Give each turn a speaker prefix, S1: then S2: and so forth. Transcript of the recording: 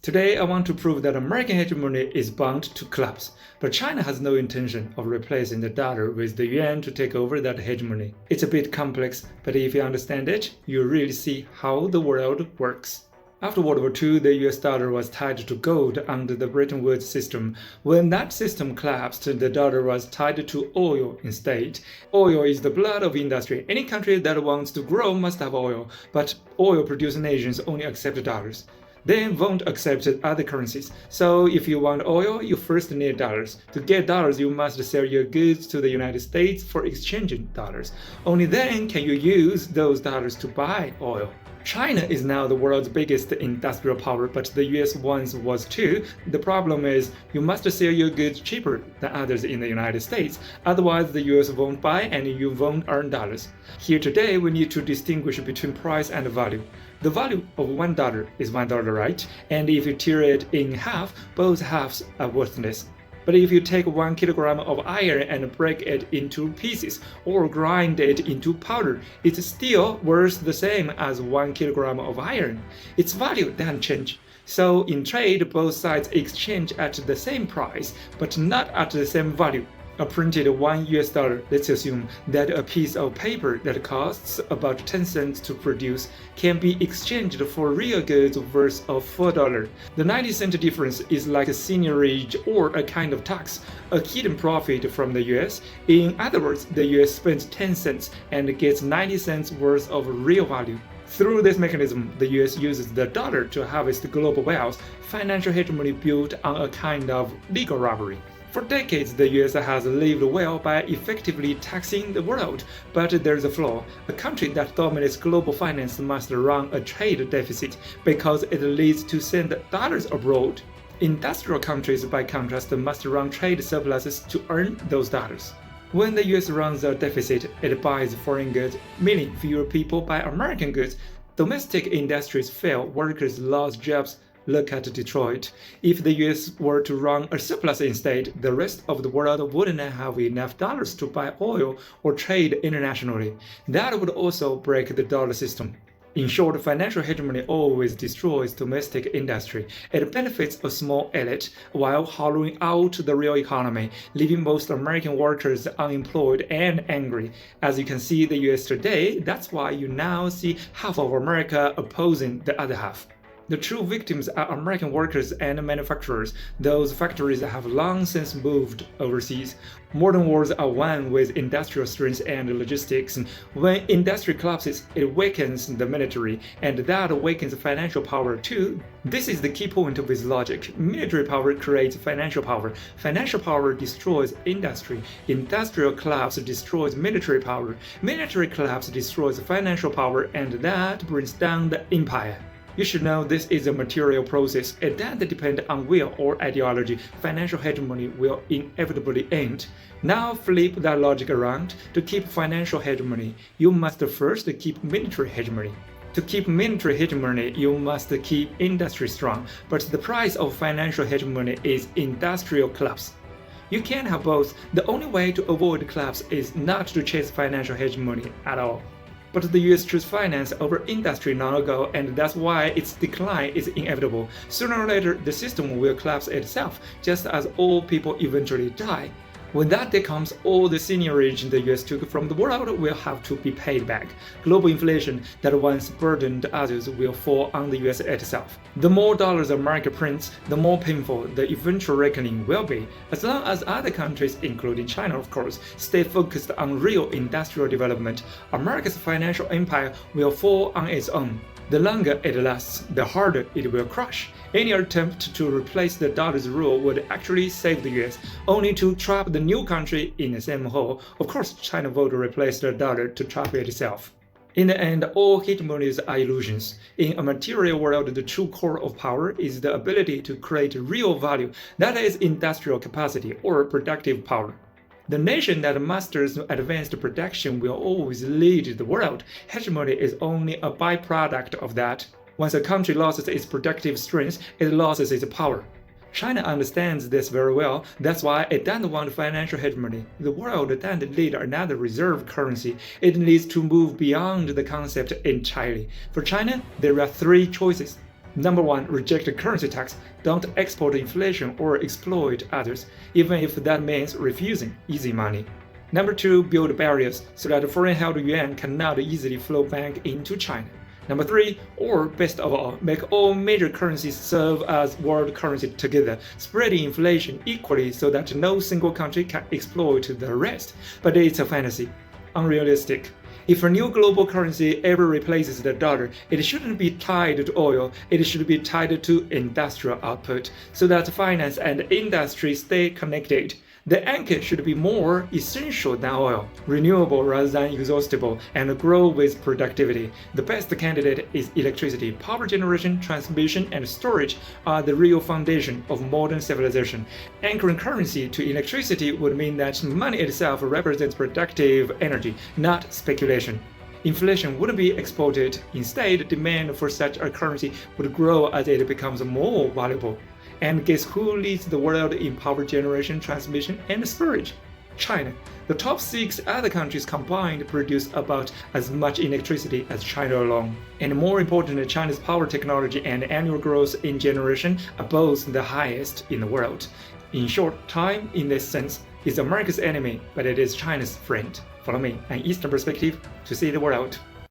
S1: Today, I want to prove that American hegemony is bound to collapse, but China has no intention of replacing the dollar with the yuan to take over that hegemony. It's a bit complex, but if you understand it, you really see how the world works. After World War II, the US dollar was tied to gold under the Bretton Woods system. When that system collapsed, the dollar was tied to oil instead. Oil is the blood of industry. Any country that wants to grow must have oil, but oil-producing nations only accept dollars. They won't accept other currencies. So if you want oil, you first need dollars. To get dollars, you must sell your goods to the United States for exchanging dollars. Only then can you use those dollars to buy oil. China is now the world's biggest industrial power, but the US once was too. The problem is you must sell your goods cheaper than others in the United States, otherwise the US won't buy and you won't earn dollars. Here today, we need to distinguish between price and value. The value of $1 is $1, right? And if you tear it in half, both halves are worthless. But if you take 1 kilogram of iron and break it into pieces or grind it into powder, it's still worth the same as 1 kilogram of iron. Its value doesn't change. So in trade, both sides exchange at the same price, but not at the same value. A printed $1, let's assume that a piece of paper that costs about 10 cents to produce can be exchanged for real goods worth of $4. The 90-cent difference is like a seigniorage or a kind of tax, a hidden profit from the US. In other words, the US spends 10 cents and gets 90 cents worth of real value. Through this mechanism, the US uses the dollar to harvest global wealth, financial hegemony built on a kind of legal robbery. For decades, the US has lived well by effectively taxing the world, but there's a flaw. A country that dominates global finance must run a trade deficit because it leads to send dollars abroad. Industrial countries, by contrast, must run trade surpluses to earn those dollars. When the US runs a deficit, it buys foreign goods, meaning fewer people buy American goods. Domestic industries fail, workers lose jobs. Look at Detroit. If the US were to run a surplus instead, the rest of the world wouldn't have enough dollars to buy oil or trade internationally. That would also break the dollar system. In short, financial hegemony always destroys domestic industry. It benefits a small elite while hollowing out the real economy, leaving most American workers unemployed and angry. As you can see the US today, that's why you now see half of America opposing the other half. The true victims are American workers and manufacturers. Those factories have long since moved overseas. Modern wars are won with industrial strength and logistics. When industry collapses, it weakens the military, and that weakens financial power too. This is the key point of this logic. Military power creates financial power. Financial power destroys industry. Industrial collapse destroys military power. Military collapse destroys financial power, and that brings down the empire. You should know this is a material process. It doesn't depend on will or ideology. Financial hegemony will inevitably end. Now flip that logic around. To keep financial hegemony, you must first keep military hegemony. To keep military hegemony, you must keep industry strong. But the price of financial hegemony is industrial collapse. You can't have both. The only way to avoid collapse is not to chase financial hegemony at all. But the US chose finance over industry long ago, and that's why its decline is inevitable. Sooner or later, the system will collapse itself, just as all people eventually die. When that day comes, all the seigniorage the US took from the world will have to be paid back. Global inflation that once burdened others will fall on the US itself. The more dollars America prints, the more painful the eventual reckoning will be. As long as other countries, including China of course, stay focused on real industrial development, America's financial empire will fall on its own. The longer it lasts, the harder it will crush. Any attempt to replace the dollar's rule would actually save the US, only to trap the new country in the same hole. Of course, China would replace the dollar to trap itself. In the end, all hegemonies are illusions. In a material world, the true core of power is the ability to create real value, that is industrial capacity or productive power. The nation that masters advanced production will always lead the world. Hegemony is only a byproduct of that. Once a country loses its productive strength, it loses its power. China understands this very well. That's why it doesn't want financial hegemony. The world doesn't need another reserve currency. It needs to move beyond the concept entirely. For China, there are three choices. Number 1, reject currency tax. Don't export inflation or exploit others, even if that means refusing easy money. Number 2, build barriers so that foreign-held yuan cannot easily flow back into China. Number 3, or best of all, make all major currencies serve as world currency together, spreading inflation equally so that no single country can exploit the rest. But it's a fantasy, unrealistic. If a new global currency ever replaces the dollar, it shouldn't be tied to oil, it should be tied to industrial output, so that finance and industry stay connected. The anchor should be more essential than oil, renewable rather than exhaustible, and grow with productivity. The best candidate is electricity. Power generation, transmission, and storage are the real foundation of modern civilization. Anchoring currency to electricity would mean that money itself represents productive energy, not speculation. Inflation wouldn't be exported. Instead, demand for such a currency would grow as it becomes more valuable. And guess who leads the world in power generation, transmission, and storage? China. The top 6 other countries combined produce about as much electricity as China alone. And more importantly, China's power technology and annual growth in generation are both the highest in the world. In short, time, in this sense, is America's enemy, but it is China's friend. Follow me, an Eastern perspective, to see the world.